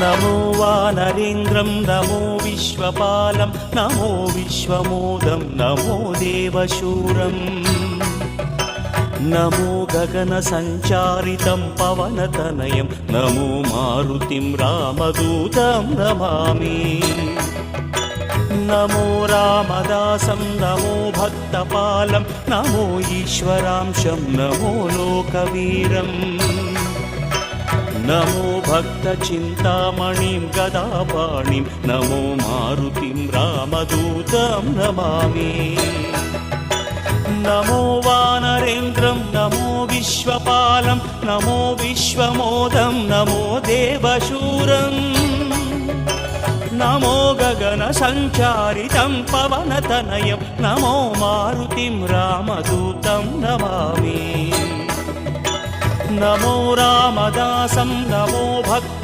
नमो वानरेन्द्रं नमो विश्वपालं नमो विश्वमोदं नमो देवशूरम् नमो गगनसञ्चारितं पवनतनयं नमो मारुतिं रामदूतं नमामि नमो रामदासं नमो भक्तपालं नमो ईश्वरांशं नमो लोकवीरम् नमो भक्तचिन्तामणिं गदापाणिं नमो मारुतिं रामदूतं नमामि नमो वानरेन्द्रं नमो विश्वपालं नमो विश्वमोदं नमो देवशूरम् नमो गगनसञ्चारितं पवनतनयं नमो मारुतिं रामदूतं नमामि नमो रामदासं नमो भक्त